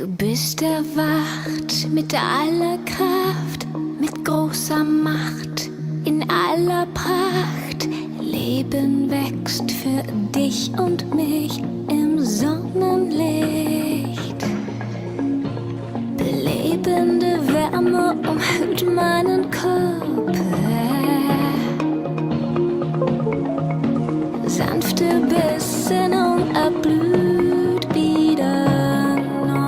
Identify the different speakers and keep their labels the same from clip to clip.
Speaker 1: Du bist erwacht mit aller Kraft, mit großer Macht, in aller Pracht. Leben wächst für dich und mich im Sonnenlicht. Belebende Wärme umhüllt meinen Körper. Sanfte Besinnung erblüht wieder neu.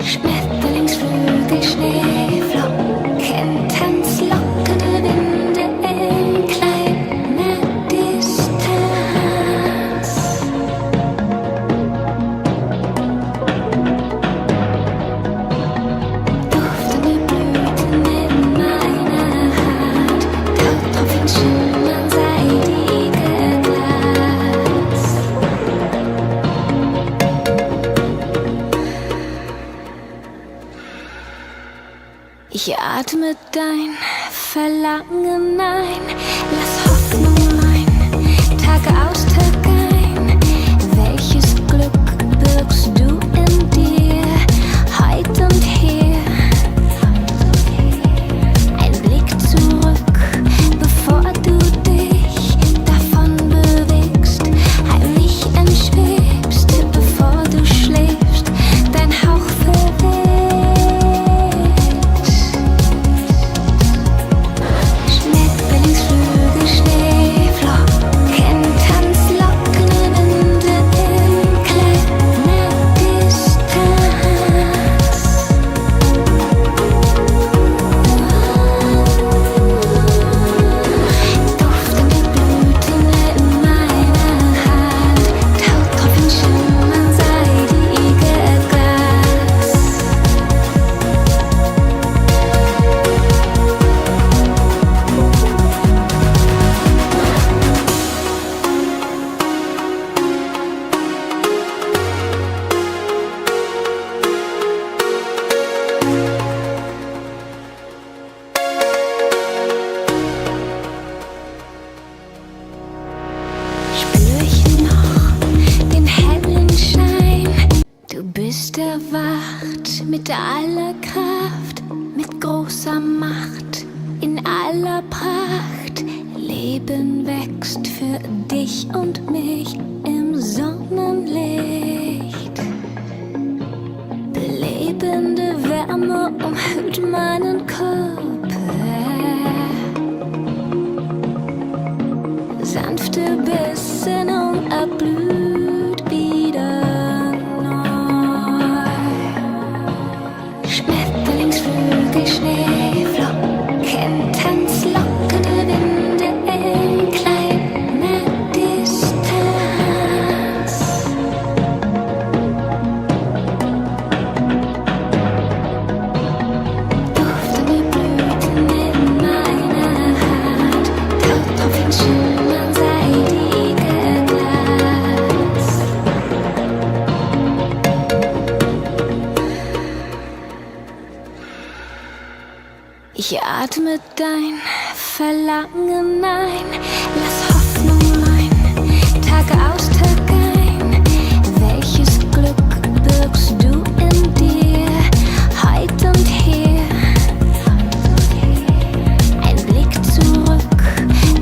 Speaker 1: Schmetterlingsflügel, Schneeflocken, Tanz, lockende Winde in kleiner Distanz. Duftende Blüten in meiner Hand, Tautropfen schimmern seidige Glanz. Ich atme dein Verlangen ein, lass Hoffnung rein, Tag aus, Tag ein. Welches Glück birgst du in dir, heut und hier? Ein Blick zurück, bevor du dich davon bewegst, heimlich entschwebst, bevor du schläfst, dein Hauch verweht. Schmetterlingsflügel, Schneeflocken, Tanz, lockende Winde in kleiner Distanz. Duftende Blüten in meiner Hand, Tautropfen schimmern seidige Glanz. Spür ich noch den hellen Schein? Du bist erwacht mit aller Kraft, mit großer Macht, in aller Pracht. Leben wächst für dich und mich im Sonnenlicht. Belebende Wärme umhüllt meinen Körper. Sanfte Besinnung erblüht wieder neu. Schmetterlingsflügel, Schneeflocken, Tanz, lockende Winde in kleiner Distanz. Duftende Blüten in meiner Hand, Tautropfen schimmern seidige Glanz. Ich atme dein Verlangen ein, lass Hoffnung rein, Tag aus, Tag ein. Welches Glück birgst du in dir, heut und hier? Ein Blick zurück,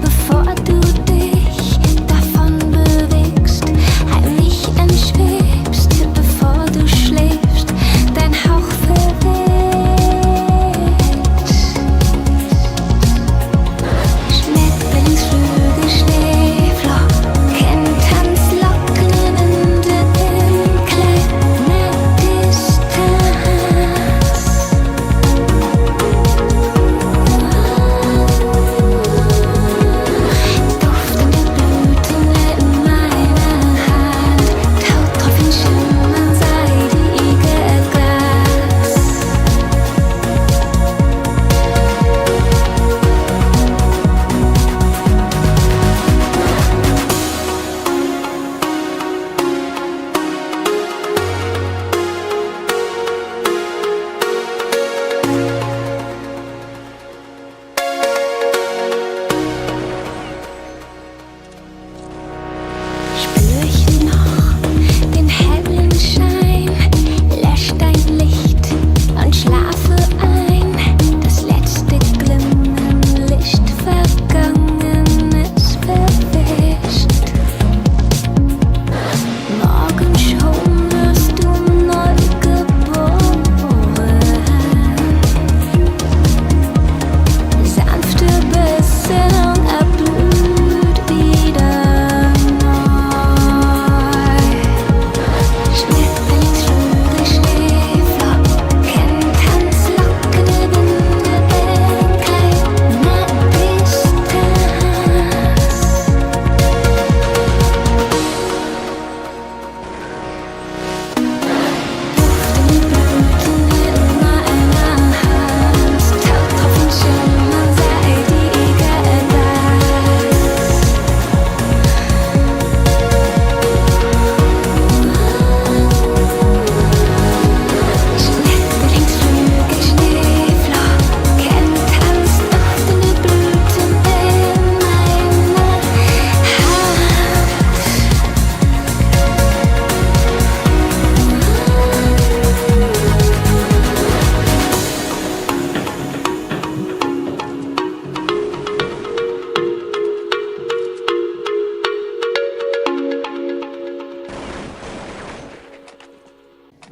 Speaker 1: bevor du dich davon bewegst, heimlich entschwebst, bevor du schläfst, dein Hauch verweht. Schmetterlingsflügel,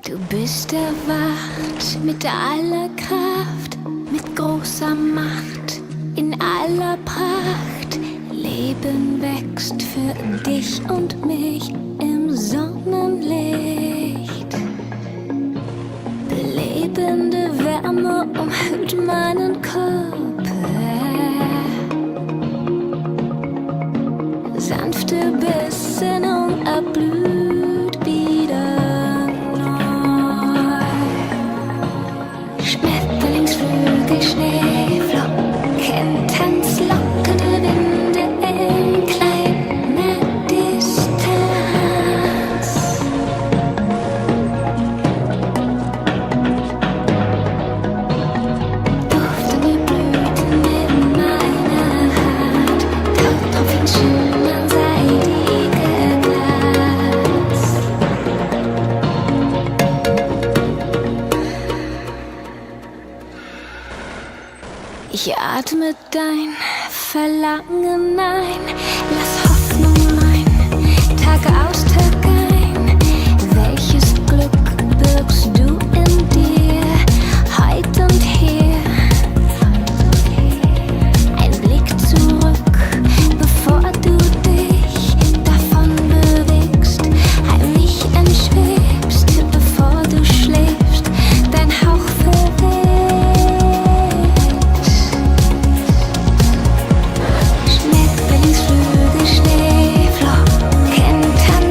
Speaker 1: Du bist erwacht mit aller Kraft, mit großer Macht, in aller Pracht. Leben wächst für dich und mich im Sonnenlicht. Belebende Wärme umhüllt meinen Körper. Sanfte Besinnung erblüht wieder neu. Schmetterlingsflügel, Schneeflocken, Tanz, lockende Winde in kleiner Distanz. Duftende Blüten in meiner Hand, Tauchtropfen schimmern seidige Glanz. Ich atme dein Verlangen ein, lass Hoffnung rein, Tag aus, Tag ein. Welches Glück birgst du in dir, heut und hier? Ein Blick zurück, bevor du dich davon bewegst, heimlich entschwebst, bevor du schläfst, dein Hauch verweht. Schmetterlingsflügel, Schneeflocken, Tanz.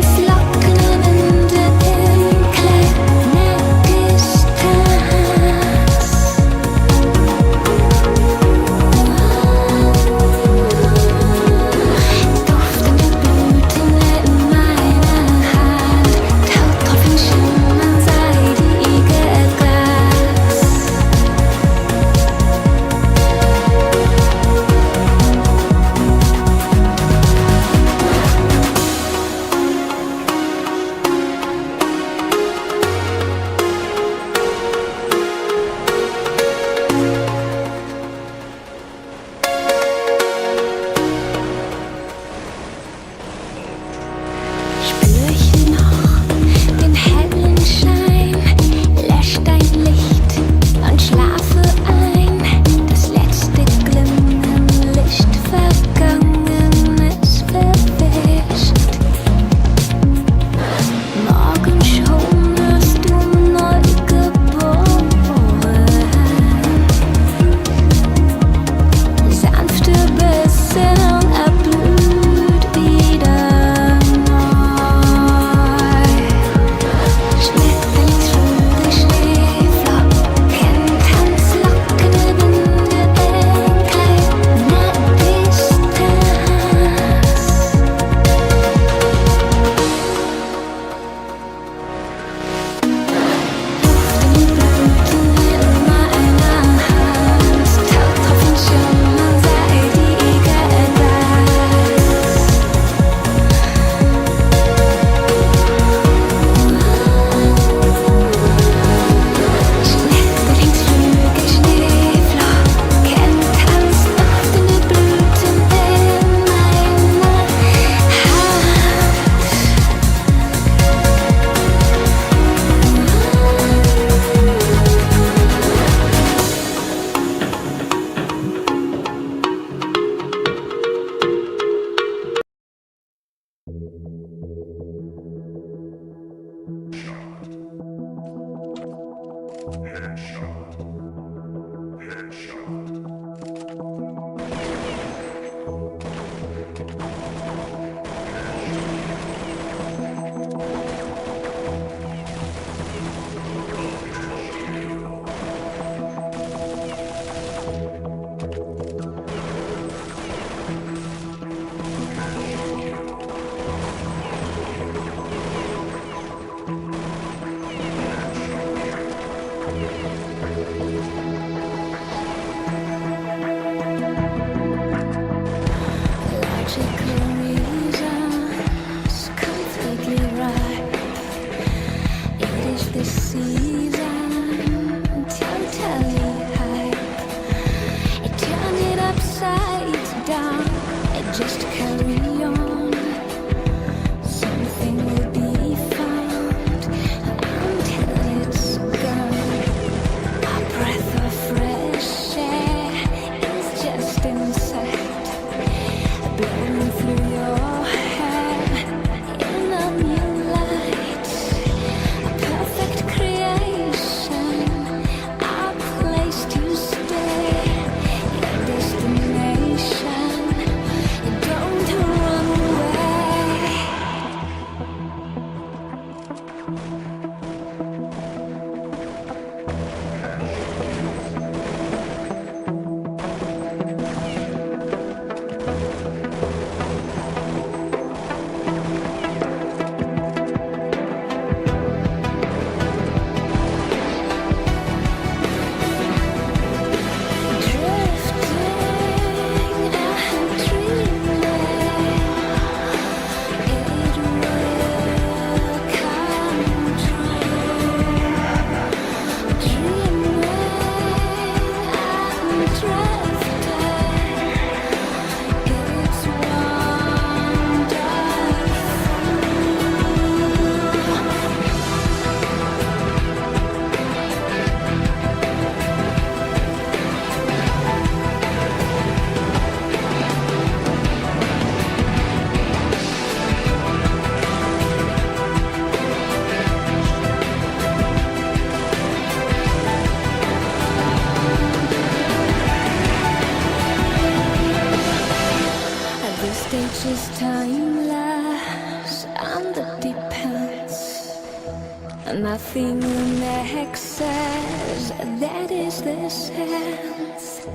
Speaker 1: Nothing the next says, that is the sense.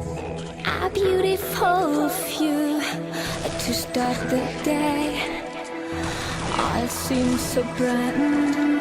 Speaker 1: A beautiful view to start the day. All seems so brand new.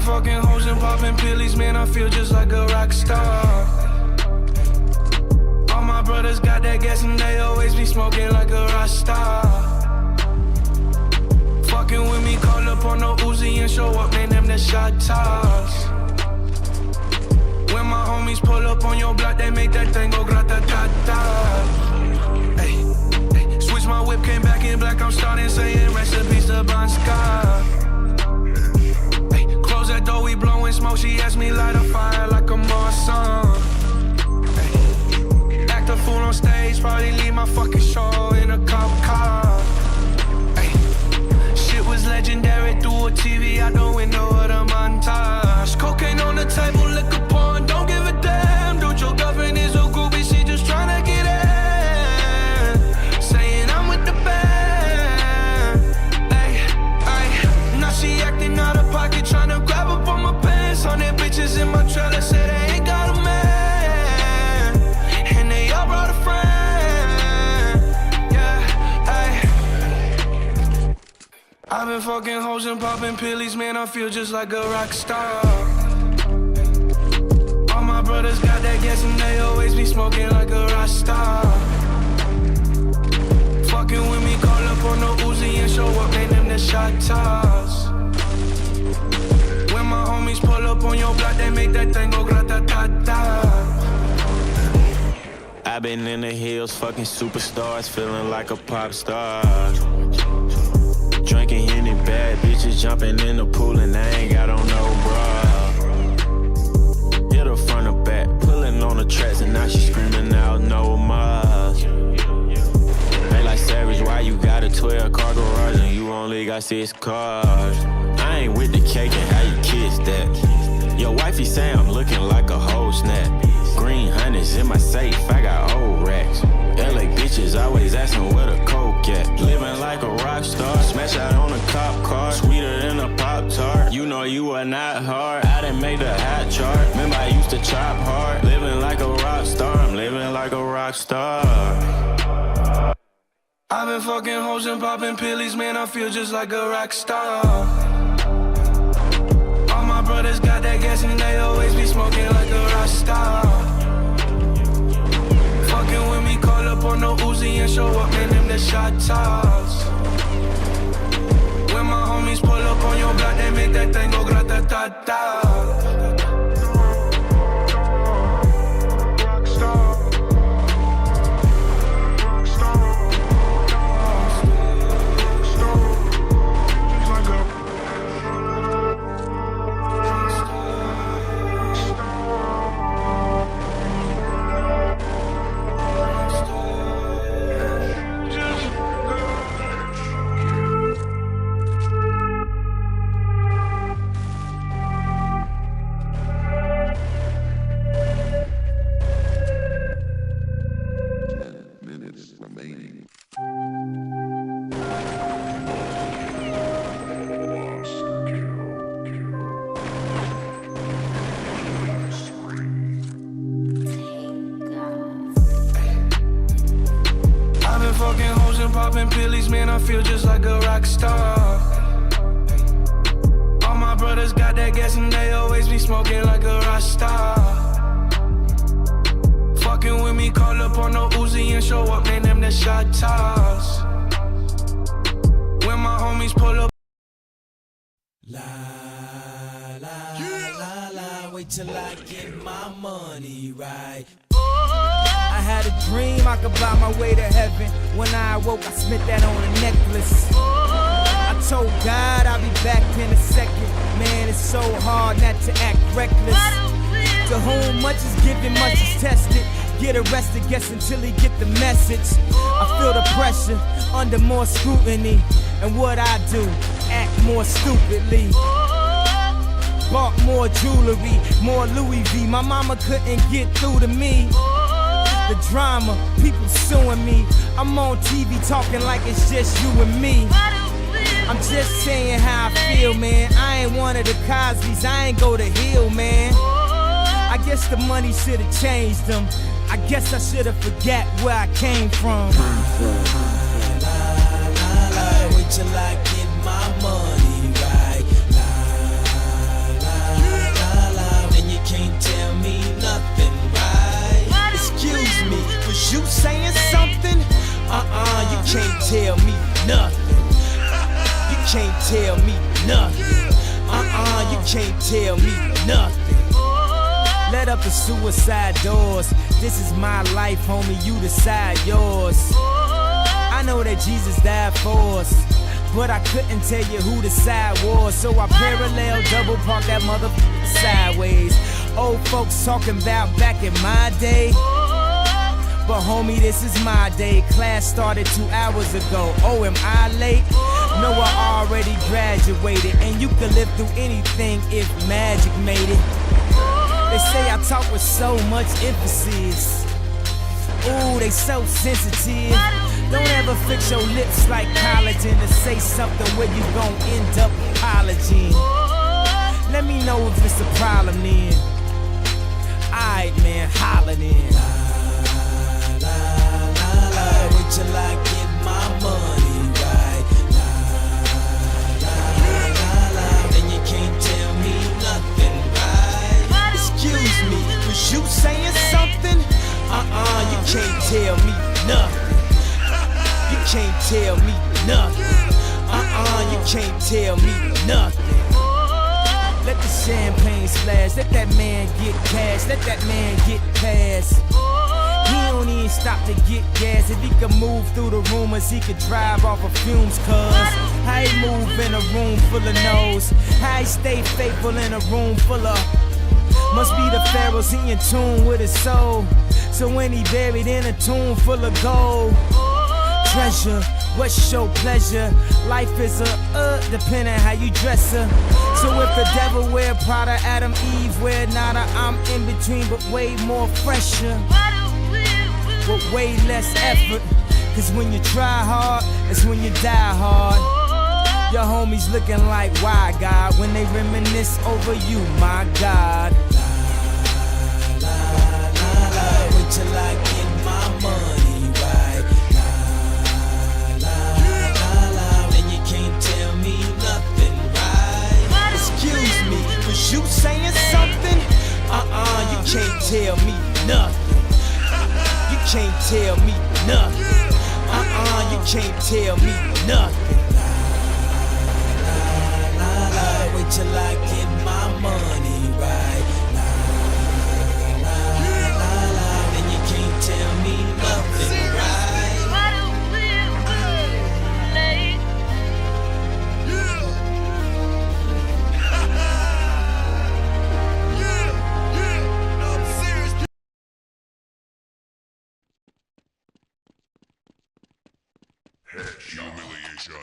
Speaker 2: Fucking hoes and popping pillies, man, I feel just like a rock star. All my brothers got that gas and they always be smoking like a rock star. Fucking with me, call up on no Uzi and show up, man, them the shot toss. When my homies pull up on your block, they make that thing go grata-ta-ta. Hey, hey, switch my whip, came back in black, I'm starting saying recipes to Bon Scott. That door, we blowing smoke, she asked me light a fire like a Marsan. Ay, act a fool on stage, probably leave my fucking show in a cop car. Ay, shit was legendary, through a TV out the window of the montage. Cocaine on the table, liquor porn, don't give a damn. Dude, your girlfriend is a groupie, she just tryna get in. Saying I'm with the band. Ay, ay, now she acting out of pocket, tryna grab up on my pants. 100 bitches in my trailer say they ain't got a man, and they all brought a friend. Yeah, ay. I've been fucking hoes and popping pillies, man, I feel just like a rock star. All my brothers got that gas and they always be smoking like a rock star. Fucking with me, call up on no Uzi and show up, man, them the shot toss. When my homies pull up on your block, they make that thing go grata-ta-ta.
Speaker 3: I've been in the hills, fucking superstars, feeling like a pop star. Drinking Henny, bad bitches jumping in the pool and I ain't got on no bra. Hit her front or back, pulling on the tracks and now she screaming out no more. They like Savage, why you got a 12-car garage and you only got 6 cars? I ain't with the cake and how you kiss that. Your wifey say I'm looking like a whole snap. Green hundreds in my safe, I got old racks. LA bitches always asking where the coke at. Living like a rock star, smash out on a cop car. Sweeter than a Pop-Tart, you know you are not hard. I done made the hot chart, remember I used to chop hard. Living like a rock star, I'm living like a rock star.
Speaker 2: I've been fucking hoes and popping pillies, man, I feel just like a rock star. All my brothers got that gas and they always be smoking like a rock star. Fucking with me, call up on no Uzi and show up, man, them the shot toss. When my homies pull up on your block, they make that thing go grata-ta-ta. popping pillies, man, I feel just like a rock star. All my brothers got that gas and they always be smoking like a rock star. Fucking with me, call up on the Uzi and show up, man, them the shot toss. When my homies pull up.
Speaker 4: La la la la, wait till I get my money right. I had a dream I could buy my way to heaven. When I awoke, I spent that on a necklace. I told God I'll be back in a second. Man, it's so hard not to act reckless. To whom much is given, much is tested. Get arrested, guess until he get the message. I feel the pressure, under more scrutiny. And what I do, act more stupidly. Bought more jewelry, more Louis V. My mama couldn't get through to me. The drama, people suing me. I'm on TV talking like it's just you and me. I'm just saying how I feel, man. I ain't one of the Cosbys, I ain't go to Hill, man. I guess the money should've changed them. I guess I should've forgot where I came from. Wait till I get my money right. Then you can't tell me nothing, right? Excuse me, was you saying something? You can't tell me nothing. You can't tell me nothing. You can't tell me nothing. Let up the suicide doors. This is my life, homie, you decide yours. I know that Jesus died for us, but I couldn't tell you who the side was. So I parallel double park that motherfucker sideways. Old folks talking about back in my day, but homie, this is my day. Class started 2 hours ago. Oh, am I late? No, I already graduated. And you could live through anything if magic made it. They say I talk with so much emphasis. Ooh, they so sensitive. Don't ever fix your lips like collagen to say something where you gon' end up apologizing. Let me know if it's a problem then. Alright, man, holler then. Wait till I get my money right. Then you can't tell me nothing, right? Excuse me, was you saying something? You can't tell me nothing. You can't tell me nothing. You can't tell me nothing. Let the champagne splash, let that man get cash, let that man get past. He don't even stop to get gas. If he could move through the rumors, he could drive off of fumes, cuz how he move in a room full of no's, how he stay faithful in a room full of. Must be the pharaohs, he in tune with his soul. So when he buried in a tomb full of gold, treasure, what's your pleasure? Life is a depending how you dress her. So if the devil wear Prada, Adam, Eve wear nada, I'm in between but way more fresher, with way less effort. Cause when you try hard, it's when you die hard. Your homies looking like, why God? When they reminisce over you, my God. Wait till I get my money right. Then you can't tell me nothing, right? Excuse me, was you saying something? You can't tell me nothing. You can't tell me nothing. You can't tell me nothing. Wait till I get my money right. Then you can't tell me nothing, right?
Speaker 5: Humiliation.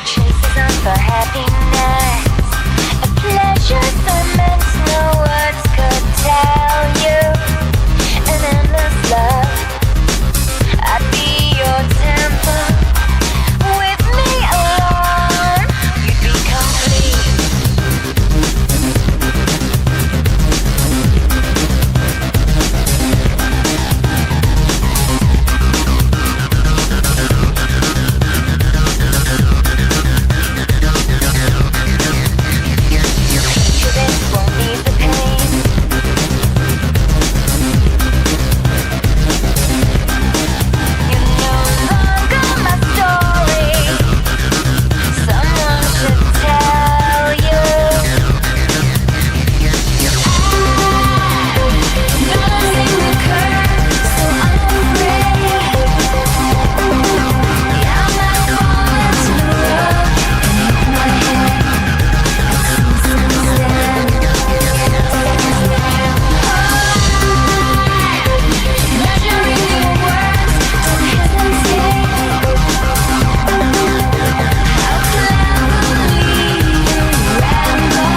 Speaker 1: chases on for happiness, a pleasure so immense no words could tell you. An endless love, I'd be your temple. With me alone, you'd be complete. This won't ease the pain. You're no longer my story. Someone should tell you. Noticing the curve, so unafraid. Yeah, I might fall into the road and hit my head. Measuring your words, don't hesitate. How cleverly you ramble,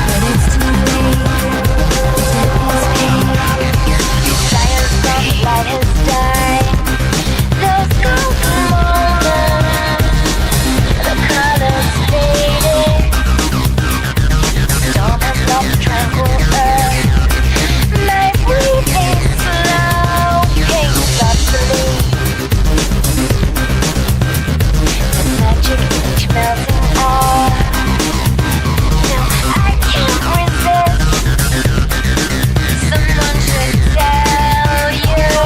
Speaker 1: but it's too late. The devil's paid. Desires of light has died. Those golden moments, the colors faded. Storm has lost tranquil earth. My breathing slow, pace obsolete. The magic each melting off. No, I can't resist. Someone should tell you.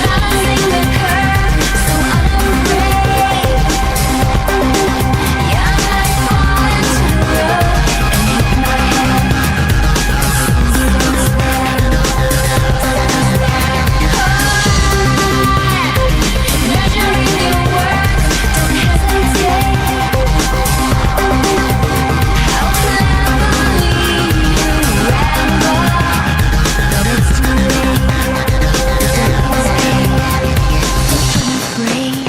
Speaker 1: Balancing the curve, so unafraid. Yeah, I might fall into the road and hit my head. Measuring your words, don't hesitate. How cleverly you ramble, but it's too late. The devil's paid. Unafraid.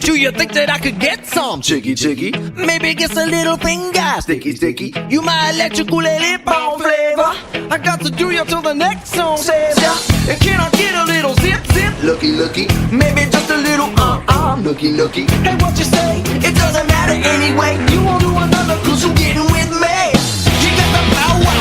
Speaker 4: Do you think that I could get some?
Speaker 5: Chicky, chicky,
Speaker 4: Maybe just a little finger.
Speaker 5: sticky, sticky.
Speaker 4: You my electrical lip-on flavor. I got to do you till the next song says ya. And can I get a little zip, zip?
Speaker 5: Looky, looky,
Speaker 4: Maybe just a little
Speaker 5: nookie, nookie.
Speaker 4: Hey, what you say? It doesn't matter anyway. You won't do another cause you're getting with me. You got the power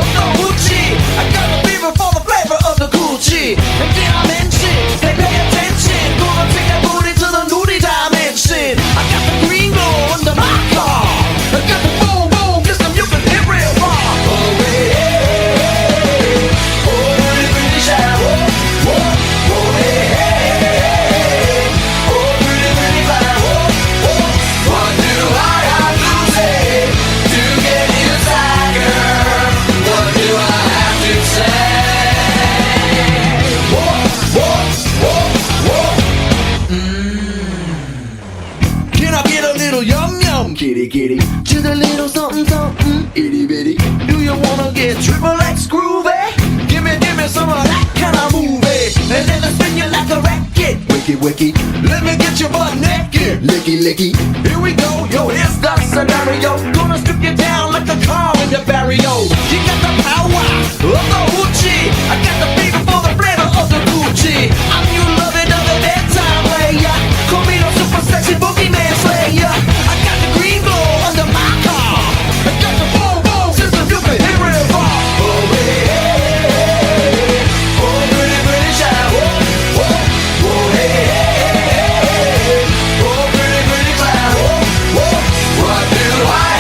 Speaker 4: of the hoochie. I got the fever for the flavor of the Gucci. And did I mention? Hey, pay attention. Gonna take that booty to the nudie dimension. I got the green glow under my car. I got the boom, boom, system you can hit real far. Oh, hey, oh, pretty, pretty shower. Whoa, whoa, hey, hey. Oh, pretty, pretty fly. Whoa, whoa. What do I have to say to get you tiger? What do I have to say? Whoa, whoa, whoa, whoa. Can I get a little yum yum?
Speaker 5: Kitty, kitty,
Speaker 4: Just a little something something.
Speaker 5: itty bitty.
Speaker 4: Do you wanna get triple X groovy? Give me some of that kind of movie. And then I spin you like a racket.
Speaker 5: Wiki, wiki,
Speaker 4: Let me get your butt naked.
Speaker 5: licky, licky.
Speaker 4: Here we go, yo, here's the scenario. Gonna strip you down like a car in the barrio. You got the power of the hoochie. I got the fever for the flavor of the Gucci. I'm your loving of the bedtime player. Call me the super sexy boogeyman slayer. I got the green glow under my car. I got the boom boom system you can hear real far. Oh, hey, hey. Oh, pretty, pretty shy. Whoa, whoa, whoa, hey, hey, hey. Oh, pretty, pretty clown. Whoa, whoa. What do I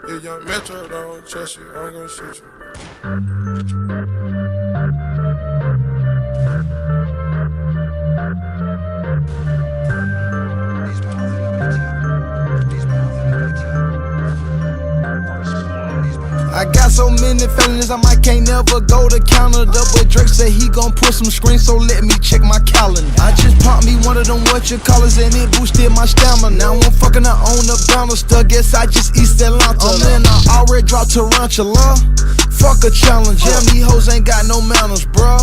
Speaker 6: If young Metro don't trust you, I'm gonna shoot you.
Speaker 4: I got so many felonies, I might can't never go to Canada. But Drake said he gon' put some screens, so let me check my calendar. I just popped me one of them whatchamacallits and it boosted my stamina. Now I'm fucking her on the banister, guess I just East Atlanta. Man, I already dropped Tarantula. Fuck a challenge, yeah, these hoes ain't got no manners, bruh.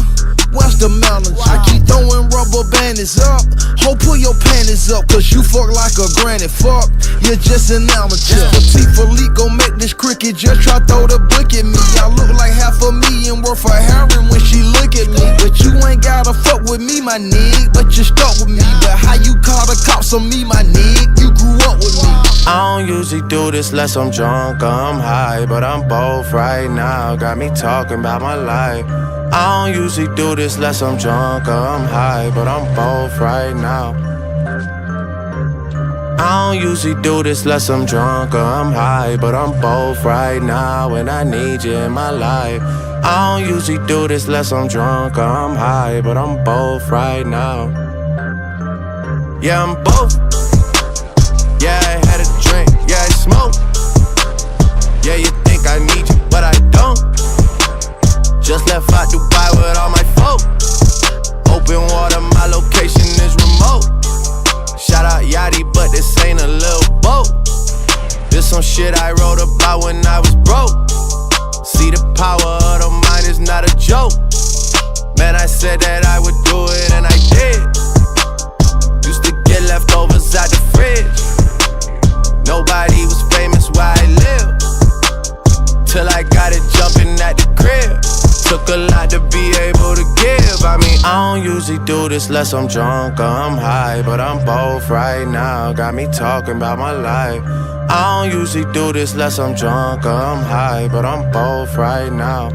Speaker 4: What's the manners? I keep throwing rubber bandits up. Ho, pull your panties up, cause you fuck like a granny. Fuck, you're just an amateur. Latifah Leak gon' make this cricket, just try throw the book at me. I look like $500,000 worth of heroin when she look at me. But you ain't gotta fuck with me, my nig. But you stuck with me. But how you call the cops on me, my nig? You grew up with me.
Speaker 3: I don't usually do this unless I'm drunk or I'm high, but I'm both right now. Got me talking about my life. I don't usually do this unless I'm drunk or I'm high, but I'm both right now. I don't usually do this unless I'm drunk or I'm high, but I'm both right now, and I need you in my life. I don't usually do this unless I'm drunk or I'm high, but I'm both right now. Yeah, I'm both. Yeah, I had a drink, yeah, I smoke. Yeah, you think I need you, but I don't. Just left out Dubai with all my folk. Open water, my location is remote. Shout out Yachty, but this ain't a little boat. This some shit I wrote about when I was broke. See, the power of the mind is not a joke. Man, I said that I would do it and I did. Used to get leftovers out the fridge. Nobody was famous where I live, till I got it jumping at the crib. Took a lot to be able to give. I mean, I don't usually do this unless I'm drunk or I'm high, but I'm both right now. Got me talking about my life. I don't usually do this unless I'm drunk or I'm high, but I'm both right now.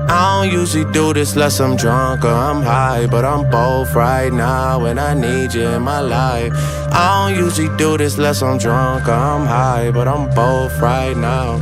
Speaker 3: I don't usually do this unless I'm drunk or I'm high, but I'm both right now, and I need you in my life. I don't usually do this unless I'm drunk or I'm high, but I'm both right now.